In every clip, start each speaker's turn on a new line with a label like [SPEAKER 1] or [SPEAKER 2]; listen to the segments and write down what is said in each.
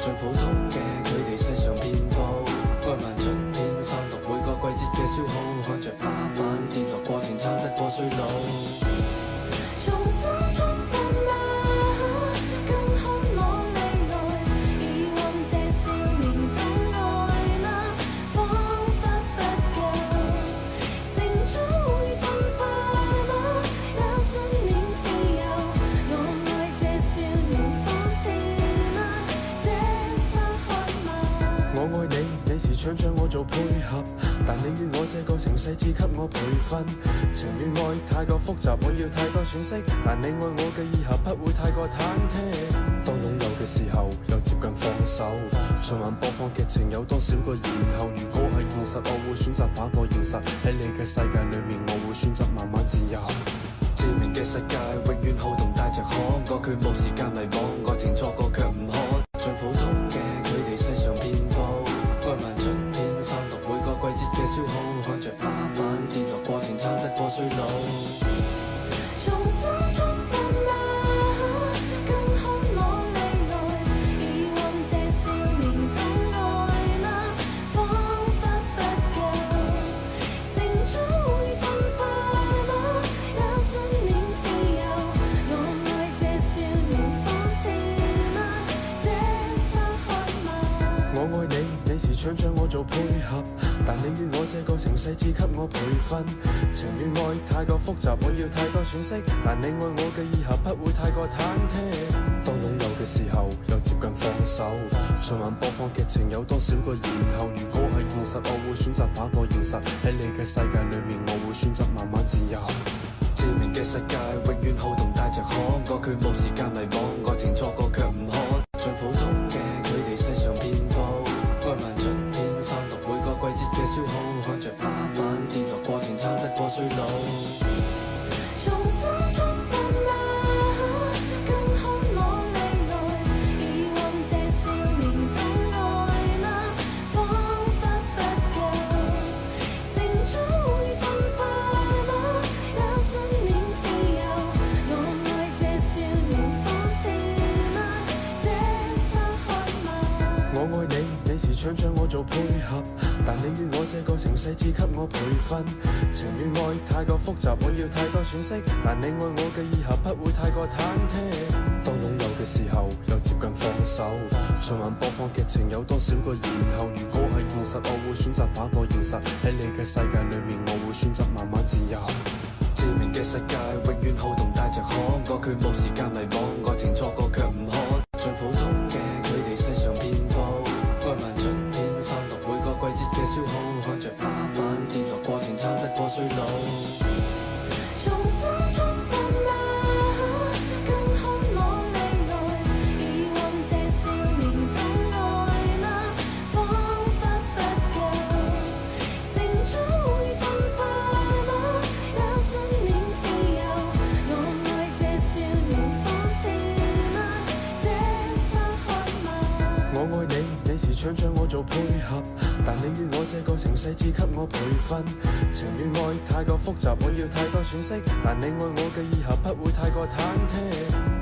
[SPEAKER 1] 最普通嘅佢哋世上遍佈，愛問春天散落每個季節嘅消耗，看着花瓣跌落過程撐得過衰老。
[SPEAKER 2] 重新出發嗎？更渴望未來，以往這少年的愛嗎？彷彿不夠，成長會進化嗎？也信念自由，我愛這少年方式嗎？這花開嗎？
[SPEAKER 3] 我愛你，你時常將我做配合，但你與我這個程勢只給我培訓。情與愛太過複雜，我要太多詮釋，但你愛我嘅以後不會太過忐忑。當擁有嘅時候，又接近放手。循環播放劇情有多少個然後？如果係現實，我會選擇打破現實。喺你嘅世界裏面，我會選擇慢慢自由。
[SPEAKER 1] 致命嘅世界永遠好動帶着可愛，佢冇時間迷惘，愛情錯過卻唔可。最普通嘅佢哋世上遍佈，愛問春天散落每個季節嘅消耗，看着花瓣跌落過程撐得過衰老。
[SPEAKER 2] 重新出發嗎？更渴望未來，以往這少年的愛嗎？彷彿不夠，成長會進化嗎？也信念自由，我愛這少年方式嗎？這花開嗎？
[SPEAKER 3] 我愛你，你時常將我做配合，但你與我這個程勢只給我培訓。情與愛太過複雜，我要太多詮釋，但你愛我嘅以後不會太過忐忑。當擁有嘅時候，又接近放手。循環播放劇情有多少個然後？如果係現實，我會選擇打破現實。喺你嘅世界裏面，我會選擇慢慢自由。
[SPEAKER 1] 致命嘅世界永遠好動帶着可愛，佢冇時間迷惘，愛情錯過卻唔可。最普通嘅佢哋世上遍佈，愛問春天散落每個季節嘅消耗，看着花瓣跌落過程撐得過衰老。
[SPEAKER 2] 重新出發嗎？更渴望未來，以往這少年的愛嗎？彷彿不夠，成長會進化嗎？也信念自由，我愛這少年方式嗎？這花開嗎？
[SPEAKER 3] 我愛你，你時常將我做配合，但你與我這個程勢只給我培訓。情與愛太過複雜，我要太多詮釋，但你愛我嘅以後不會太過忐忑。當擁有嘅時候，又接近放手。循環播放劇情有多少個然後？如果係現實，我會選擇打破現實。喺你嘅世界裏面，我會選擇慢慢自由。
[SPEAKER 1] 致命嘅世界永遠好動帶着可愛，佢冇時間迷惘，愛情錯過卻唔可。最普通嘅佢哋世上遍佈，愛問春天散落每個季節嘅消耗，看着花瓣跌落過程撐得過衰老。
[SPEAKER 2] 重新出發嗎？更渴望未來，以往這少年的愛嗎？彷彿不夠，成長會進化嗎？也信念自由，我愛這少年方式嗎？這花開嗎？
[SPEAKER 3] 我愛你，你時常將我做配合，但你與我這個程勢只給我培訓。情與愛太過複雜，我要太多詮釋，但你愛我嘅以後不會太過忐忑。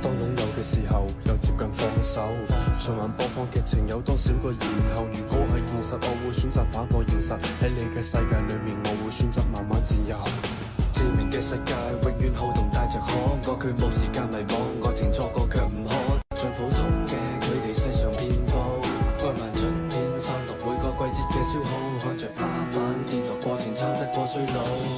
[SPEAKER 3] 當擁有嘅時候，又接近放手。循環播放劇情有多少個然後？如果係現實，我會選擇打破現實。喺你嘅世界裏面，我會選擇慢慢自由。
[SPEAKER 1] 致命嘅世界永遠好動帶着可愛，佢冇時間迷惘，愛情錯過卻唔可。最普通嘅佢哋世上遍佈，愛問春天散落每個季節嘅消耗，看着花瓣跌落過程撐得過衰老。